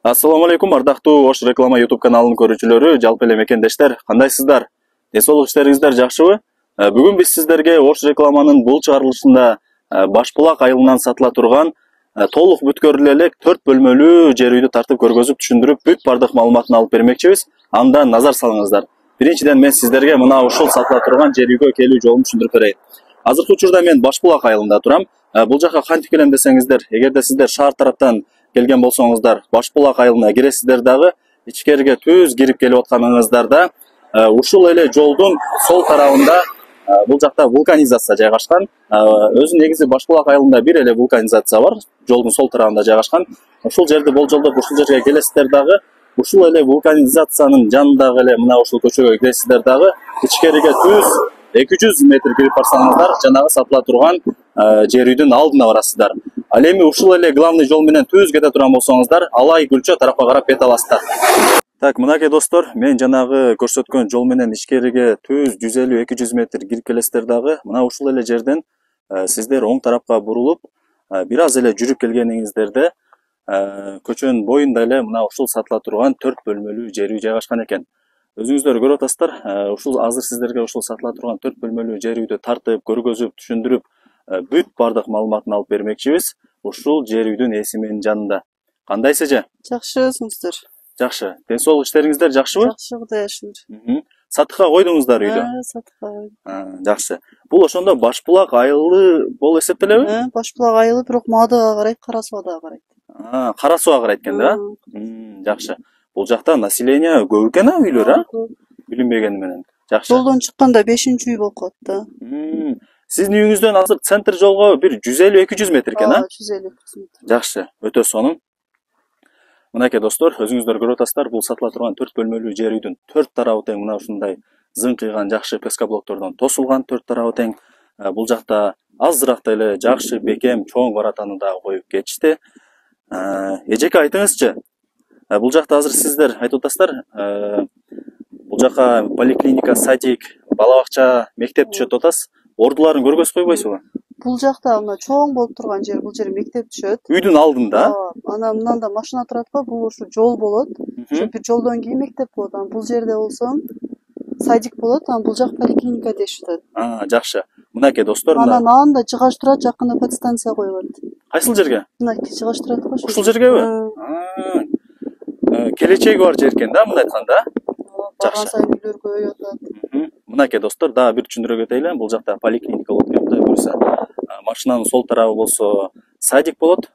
Assalamu алейкум, ардактуу Ош реклама YouTube каналынын көрүүчүлөрү, жалпы эле мекендештер, кандайсыздар? Денсаулык иштериңиздер жакшыбы? Бүгүн биз сиздерге Ош рекламанын бул чыгарылышында Башбулак айылынан сатыла турган толук бүткөрүлө элек 4 бөлмөлүү жер үйдү тартып көргөзүп, түшүндүрүп, бүт бардык маалыматын алып бермекчибиз. Анда назар салыңыздар. Биринчиден мен сиздерге мына ушул сатыла турган жер үйгө келүү жолун түшүндүрүп берейин. Азыркы учурда мен Башбулак айылында турам. Бул жака кантип келем десеңиздер, эгерде сиздер шаар тараптан келген болсоңуздар, Башбулак айылына киресиздер дагы, ичкериге түз кирип келип атканыңыздарда, ушул эле жолдун сол тарабында бул жакта вулканизация жайгашкан. Өзү негизи Башбулак айылында бир эле вулканизация бар, жолдун сол тарабында жайгашкан. Ушул жерди болжолдоп ушул жерге келесиздер дагы, ушул эле вулканизациянын жанындагы эле мына ушул көчөгө киресиздер дагы, ичкериге түз 200 метр кирип барсаңыздар, жанагы сатыла турган жер үйдүн алдына барасыздар. Ал эми ушул эле главный жол менен түз кете турган болсоңуздар, Алай Гүлчө тарапка карап бет аласыздар. Так, мынакей достор, мен жанагы көрсөткөн жол менен ичкериге түз 150-200 метр кирип келесиздер дагы, мына ушул эле жерден сиздер оң тарапка бурулуп, бир аз эле жүрүп келгениңиздерде көчөнүн боюнда эле мына ушул сатыла турган 4 бөлмөлүү жер үй жайгашкан экен. Өзүңүздөр көрүп атасыздар, ушул азыр сиздерге ушул сатыла турган 4 бөлмөлүү жер үйдү тартып, көргөзүп, түшүндүрүп, бүт бардык маалыматын алып бермекчибиз. Ушул жер үйдүн эсиминин жанында. Кандай эже? Жакшы, сиздер. Жакшы. Денсаулык иштериңиздер жакшыбы? Жакшы, Кудайга шүгүр. Сатыкка койдуңуздар үйдү? Сатыкка койдум. Жакшы. Бул ошондо Башбулак айылы болуп эсептелеби? Башбулак айылы, бирок Мадыга карайт, Кара Сууга дагы карайт. Кара Сууга карайт экен да? Жакшы. Бул жакта население көп экен үйлөр, билинбегени менен. Жакшы. Жолдон чыкканда 5-үй болуп калат да. Сиздин үйүңүздөн азыр центр жолго бир 150-200 метр экен, 150-200 метр. Жакшы, өтө сонун. Мынакей достор, өзүңүздөр көрүп атасыздар, бул сатыла турган 4 бөлмөлүү жер үйдүн 4 тарабы тең мына ушундай зыңкыйган жакшы пескоблоктордон тосулган 4 тарабы тең. Бул жакта азыраак эле жакшы бекем чоң баратаны да коюп кетишти. Эжеке айтыңызчы, бул жакта азыр сиздер айтып атасыздар, бул жака поликлиника, садик, бала бакча, мектеп түшөт деп атасыз. Ордуларын көргөзүп койбойсузбу? Бул жакта мына чоң болуп турган жер, бул жер мектеп түшөт. Үйдүн алдында? Анан мында машина турат го, бул ушу жол болот. Ошо бир жолдон кийин мектеп болот. Анан бул жерде болсо садик болот, анан бул жак поликлиника дешип атат. Жакшы. Мынакей достор, анан анда жыгач турат, жакында подстанция коюлат. Кайсыл жерге? Мына жыгач турат го. Ушул жергеби? Келечеги бар жер экен да, мындай айтканда. Барган сайын үйлөр көбөйүп атат. Мынакей достор, дагы бир түшүндүрө кетейли. Бул жакта поликлиника болот экен, мындай буюрса. Машинанын сол тарабы болсо садик болот,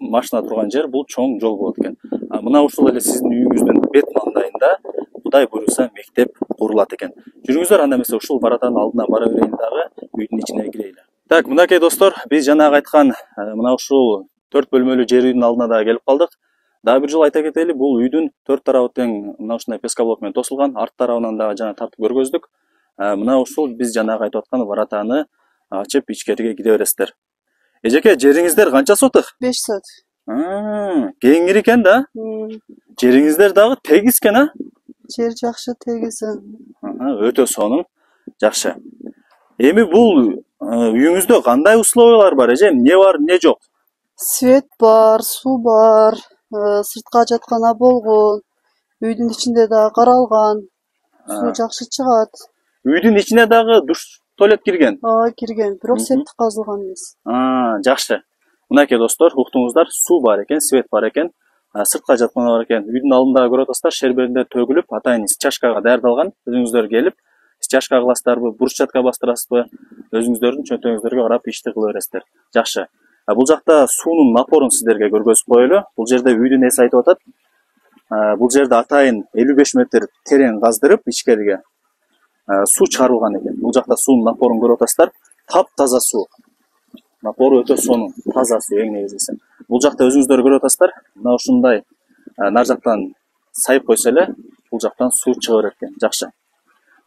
машина турган жер бул чоң жол болот экен. Мына ушул эле сиздин үйүңүздүн бет маңдайында Кудай буюрса мектеп курулат экен. Жүрүңүздөр, анда эмесе ушул баратанын алдына бара берейин дагы, үйдүн ичине кирейли. Так, мынакей достор, биз жанагы айткан мына ушул 4 бөлмөлүү жер үйдүн алдына да келип калдык. Дагы бир жолу айта кетели, бул үйдүн 4 тарабы тең мына ушундай пескоблок менен тосулган, арт тарабынан дагы жана тартып көргөздүк. Мына ушул биз жанагы айтып аткан баратаны ачып ичкериге кире бересиздер. Эжеке, жериңиздер канча сотык? 5 сотык. Кеңири экен да? Жериңиздер дагы тегиз экен, Жер жакшы, тегиз. Өтө сонун. Жакшы. Эми бул үйүңүздө кандай условиялар бар, эже? Эмне бар, эмне жок? Свет бар, суу бар, сыртка жаткана болгон, үйдүн ичинде дагы каралган, суу жакшы чыгат. Үйдүн ичине дагы душ, туалет кирген? Кирген, бирок септик казылган эмес. Жакшы. Мынакей достор, уктуңуздар, суу бар экен, свет бар экен, сыртка жаткана бар экен. Үйдүн алдында көрүп атасыздар, шерберинде төгүлүп, атайын стяжкага даярдалган. Өзүңүздөр келип, стяжка кыласыздарбы, брусчатка бастырасызбы, өзүңүздөрдүн чөнтөгүңүздөргө карап ишти кыла бересиздер. Жакшы. Бул жакта суунун напорун сиздерге көргөзүп коелу. Бул жерде үйдүн ээси айтып атат. Бул жерде атайын 55 метр терең каздырып ичкериге суу чыгарылган экен. Бул жакта суунун напорун көрүп атасыздар. Таптаза суу. Напору өтө сонун, таза суу эң негизгиси. Бул жакта өзүңүздөр көрүп атасыздар. Мына ушундай нар жактан сайып койсо эле, бул жактан суу чыга берет экен. Жакшы.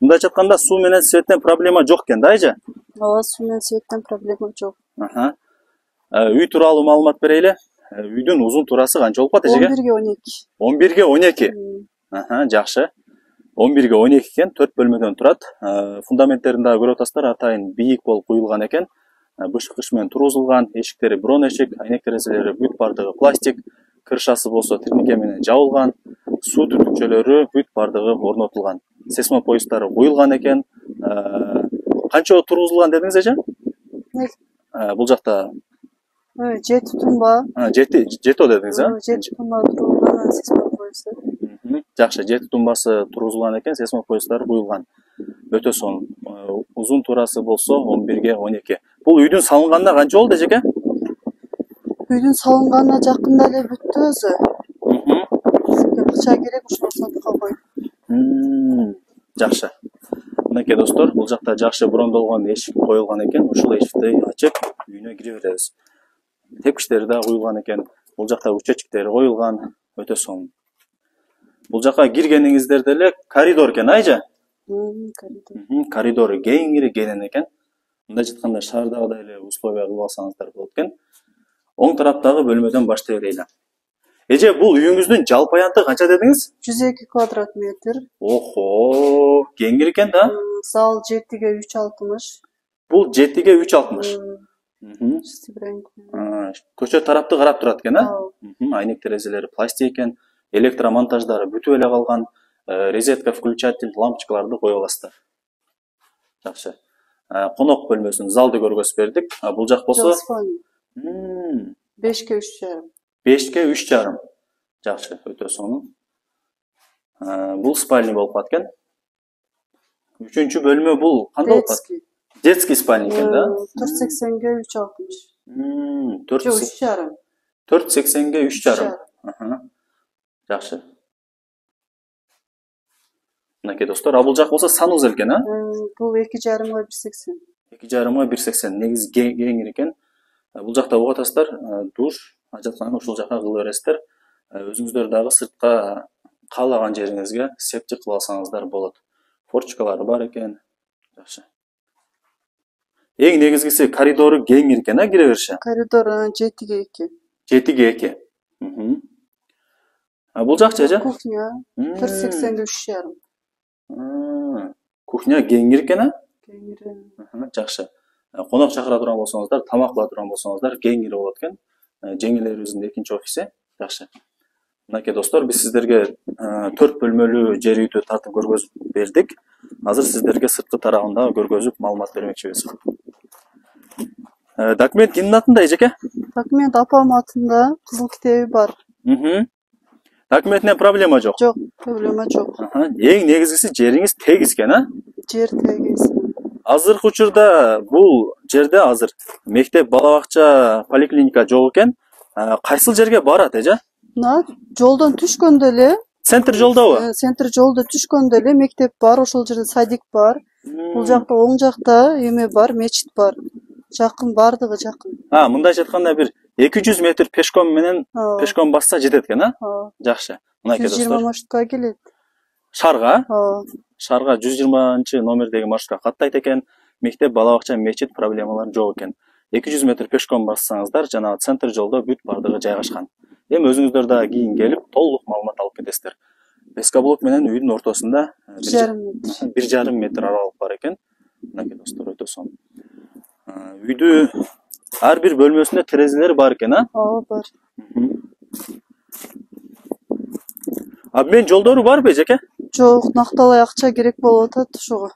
Мындайча айтканда, суу менен светтен проблема жок экен да, эже? Суу менен светтен проблема жок. Үй тууралуу маалымат берейли. Үйдүн узун туурасы канча болуп калат, эжеге? 11-ге 12. 11-ге 12. Жакшы. 11-ге 12 экен, 4 бөлмөдөн турат. Фундаменттерин дагы көрүп атасыздар, атайын бийик болуп куюлган экен. Бышкыч менен тургузулган, эшиктери брон эшик, айнек терезелери бүт бардыгы пластик. крышасы болсо тирнике менен жабылган, суу түтүкчөлөрү бүт бардыгы орнотулган. Сейсмопоездар куюлган экен. Канча тургузулган дедиңиз эже? Бул жакта 7 тумба. 7 дедиңиз, 7 тумба тургузулган сейсмопоезд. Жакшы, 7 тумбасы тургузулган экен, сейсмопоездар куюлган. Өтө сонун. Узун турасы болсо 11-ге 12. Бул үйдүн салынганына канча болду эжеке? Үйдүн салынганына жакында эле бүттү өзү. Акча керек ушул сатып койдум. Жакшы. Мынакей достор, бул жакта жакшы брондолгон эшик коюлган экен. Ушул эшикти ачып, үйүнө кире беребиз. Тепкичтери да куюлган экен. Бул жакта учетчиктери коюлган. Өтө сонун. Бул жака киргениңизде деле коридор экен, айжа? Коридору кеңири кенен экен. Мындай жатканда шаардагыдай эле условия кылып алсаңыздар болот экен. Оң тараптагы бөлмөдөн баштай берели. Эже, бул үйүңүздүн жалпы аянты канча дедиңиз? 102 квадрат метр. Охо, кеңири экен да? Зал 7-ге 360. Бул 7-ге 360. Көчө тарапты карап турат экен, Айнек терезелери пластик экен, электромонтаждары бүтүп эле калган, розетка, включатель, лампочкаларды коюп аласыздар. Жакшы. Конок бөлмөсүн, залды көргөзүп бердик. Бул жак болсо 5-ге 3,5. 5-ге 3,5. Жакшы, өтө сонун. Бул спальня болуп калат экен. 3-чү бөлмө бул кандай болуп калат? Детский спальня экен да? 480-ге 3,60. 3,5. 480-ге 3,5. Жакшы. Мынакей достор, бул жак болсо санузел экен, Бул 2,5-га 1,80. 2,5-га 1,80. Негизи кеңири экен. Бул жакта угуп атасыздар, душ, ажатканын ушул жака кыла бересиздер. Өзүңүздөр дагы сыртка каалаган жериңизге септик кылып алсаңыздар болот. Форчкалары бар экен. Жакшы. Эң негизгиси коридору кеңири экен, кире бериши. Коридор 7-ге 2. 7-ге 2. Бул жакчы эже? Кухня 480-ге 3,5. Кухня кеңири экен, Кеңири. Жакшы. Конок чакыра турган болсоңуздар, тамак кыла турган болсоңуздар кеңири болот экен. Жеңелерибиздин экинчи офиси. Жакшы. Мынакей достор, биз сиздерге 4 бөлмөлүү жер үйдү тартып көргөзүп бердик. Азыр сиздерге сырткы тарабында көргөзүп маалымат бермекчибиз. Документ кимдин атында эжеке? Документ апам атында, кызыл китеби бар. Документине проблема жок. Жок, проблема жок. Эң негизгиси жериңиз тегиз экен, Жер тегиз. Азыркы учурда бул жерде азыр мектеп, бала бакча, поликлиника жок экен. Кайсыл жерге барат эже? Жолдон түшкөндө эле. Центр жолдобу? Центр жолдо түшкөндө эле мектеп бар, ошол жерде садик бар. Бул жакта оң жакта эме бар, мечит бар. Жакын, бардыгы жакын. Мындайча айтканда бир 200 метр пешком менен пешком басса жетет экен, Жакшы. Мынакей достор. 120 маршрутка келет. Шарга? Шарга 120 номердеги маршрутка каттайт экен. Мектеп, бала бакча, мечит проблемалар жок экен. 200 метр пешком бассаңыздар, жанагы центр жолдо бүт бардыгы жайгашкан. Эми өзүңүздөр дагы кийин келип, толук маалымат алып кетесиздер. Бескаблок менен үйдүн ортосунда 1,5 метр аралык бар экен. Мынакей достор, өтө сонун. Үйдү ар бир бөлмөсүндө терезелери бар экен, бар. Обмен жолдору барбы эжеке? Жок, накталай акча керек болуп атат ошого.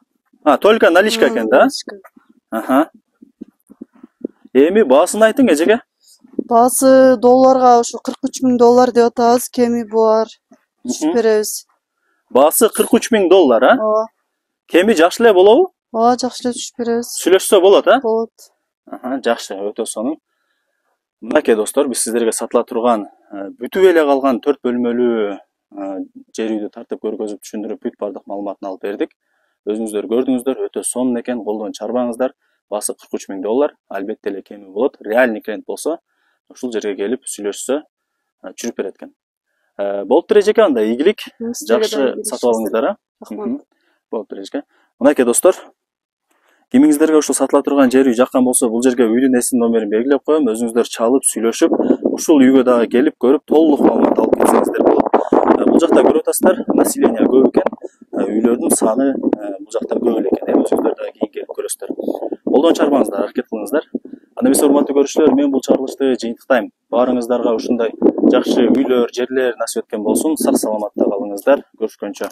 Только наличка экен да? Эми баасын айтың эжеке? Баасы долларга ушу 43 000 доллар деп атабыз, кеми бар. Түшүп беребиз. Баасы 43 000 доллар, Кеми жакшы эле болобу? Жакшы эле түшүп беребиз. Сүйлөшсө болот, Болот. Жакшы, өтө сонун. Мынакей достор, биз сиздерге сатыла турган, бүтүп эле калган 4 бөлмөлүү жер үйдү тартып көргөзүп түшүндүрүп бүт бардык маалыматын алып бердик. Өзүңүздөр көрдүңүздөр, өтө сонун экен, колдон чарбаңыздар. Баасы 43 000 доллар, албетте эле кеми болот. Реальный клиент болсо, ушул жерге келип сүйлөшсө, жүрүп берет экен. Болуптур эжеке, анда ийгилик, жакшы сатып алыңыздар, Болуптур эжеке. Мынакей достор, кимиңиздерге ушул сатыла турган жер үй жаккан болсо, бул жерге үйдүн эсин номерин белгилеп коем. Өзүңүздөр чалып, сүйлөшүп, ушул үйгө дагы келип көрүп, толук маалымат алып кетсеңиздер болот. Бул жакта көрүп атасыздар, население көп экен. Үйлөрдүн саны бул жакта көп эле экен. Өзүңүздөр дагы кийин келип көрөсүздөр. Колдон чарбаңыздар, аракет кылыңыздар. Анда эмесе урматтуу көрүүчүлөр, мен бул чыгарылышты жыйынтыктайм. Баарыңыздарга ушундай жакшы үйлөр, жерлер насип эткен болсун. Сак саламатта калыңыздар. Көрүшкөнчө.